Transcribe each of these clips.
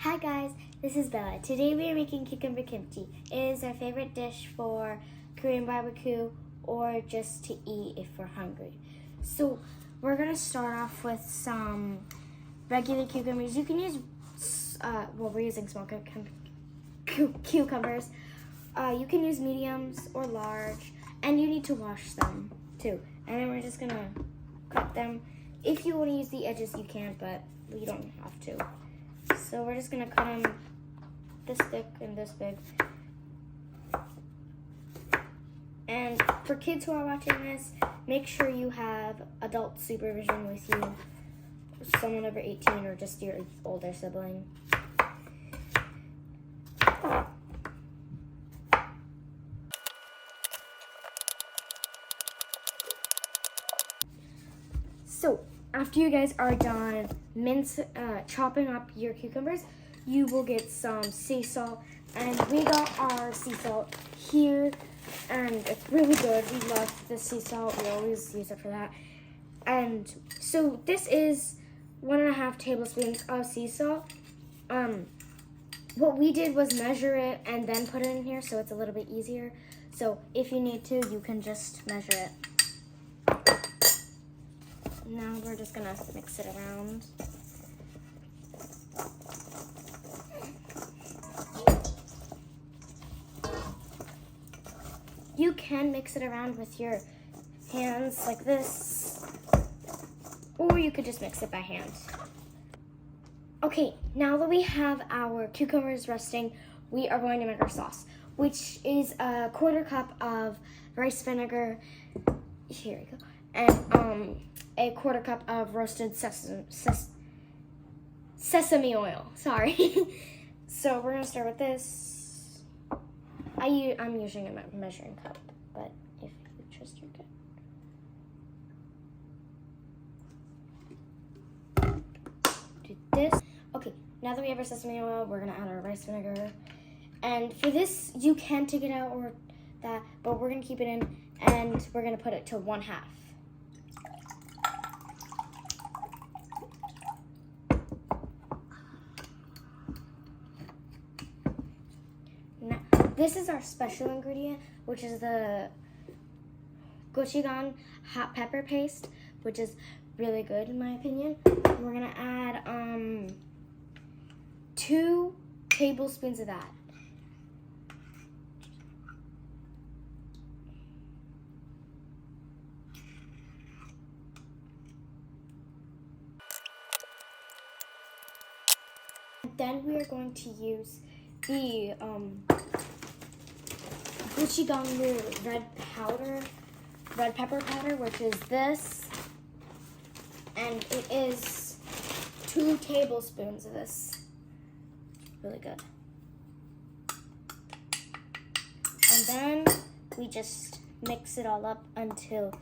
Hi guys, this is Bella. Today we are making cucumber kimchi. It is our favorite dish for Korean barbecue or just to eat if we're hungry. So we're gonna start off with some regular cucumbers. You can use, we're using small cucumbers. You can use mediums or large, and you need to wash them too. And then we're just gonna cut them. If you want to use the edges, you can, but we don't have to. So we're just gonna cut them this thick and this big. And for kids who are watching this, make sure you have adult supervision with you, someone over 18 or just your older sibling. So after you guys are done chopping up your cucumbers, you will get some sea salt. And we got our sea salt here, and it's really good. We love the sea salt. We always use it for that. And so this is 1.5 tablespoons of sea salt. What we did was measure it and then put it in here, so it's a little bit easier. So if you need to, you can just measure it. Now we're just gonna mix it around. You can mix it around with your hands like this, or you could just mix it by hand. Okay, now that we have our cucumbers resting, we are going to make our sauce, which is a 1/4 cup of rice vinegar. Here we go. And a 1/4 cup of roasted sesame oil. Sorry. So we're gonna start with this. I'm using a measuring cup, but if you trust, you're good. Do this. Okay, now that we have our sesame oil, we're gonna add our rice vinegar. And for this, you can take it out or that, but we're gonna keep it in, and we're gonna put it to 1/2. This is our special ingredient, which is the gochujang hot pepper paste, which is really good in my opinion. We're gonna add 2 tablespoons of that. Then we are going to use the gochujang red pepper powder, which is this, and it is 2 tablespoons of this. Really good. And then we just mix it all up until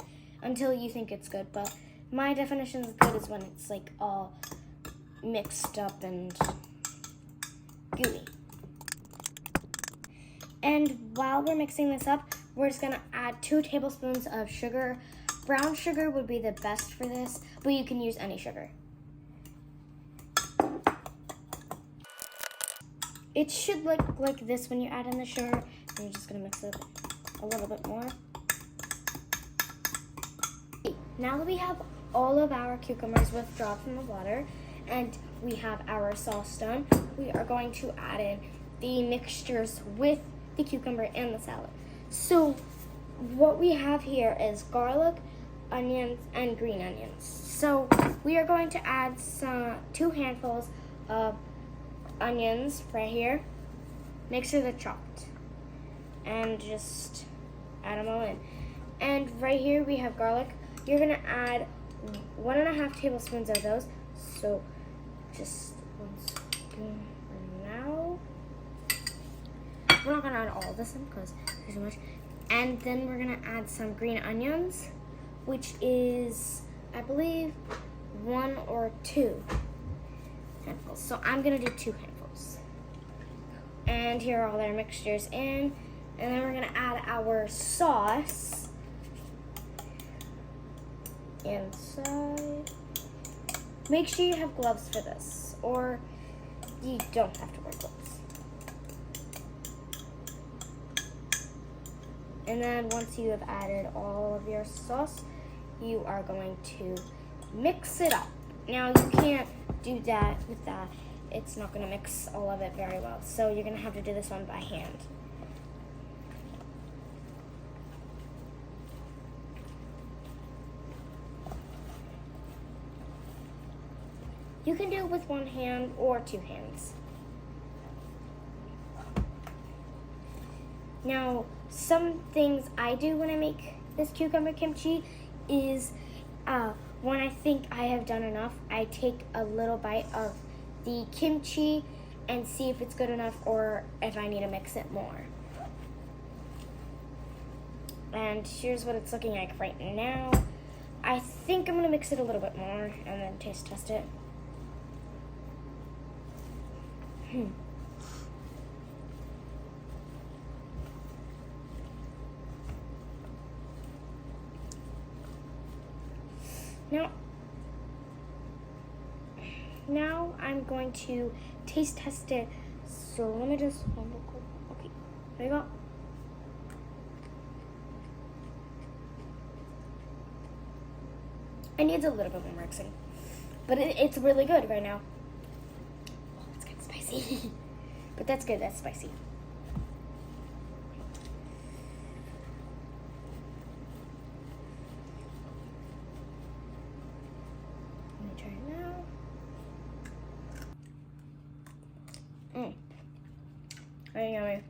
you think it's good. But my definition of good is when it's like all mixed up and gooey. And while we're mixing this up, we're just gonna add 2 tablespoons of sugar. Brown sugar would be the best for this, but you can use any sugar. It should look like this when you add in the sugar, and you're just gonna mix it a little bit more. Now that we have all of our cucumbers withdrawn from the water, and we have our sauce done, we are going to add in the mixtures with the cucumber and the salad. So what we have here is garlic, onions, and green onions. So we are going to add 2 handfuls of onions right here. Make sure they're chopped, and just add them all in. And right here we have garlic. You're gonna add 1.5 tablespoons of those. So just 1 spoon for now. We're not gonna add all of this in because there's so much. And then we're gonna add some green onions, which is, I believe, 1 or 2 handfuls. So I'm gonna do 2 handfuls. And here are all their mixtures in. And then we're gonna add our sauce inside. Make sure you have gloves for this, or you don't have to wear gloves. And then once you have added all of your sauce, you are going to mix it up. Now you can't do that with that. It's not going to mix all of it very well. So you're going to have to do this one by hand. You can do it with one hand or two hands. Now, some things I do when I make this cucumber kimchi is when I think I have done enough, I take a little bite of the kimchi and see if it's good enough or if I need to mix it more. And here's what it's looking like right now. I think I'm gonna mix it a little bit more and then taste test it. Now I'm going to taste test it. So let me just, okay, there you go. It needs a little bit more mixing, but it's really good right now. Oh, it's kind of spicy, but that's good, that's spicy. Let me try it now. Very yummy.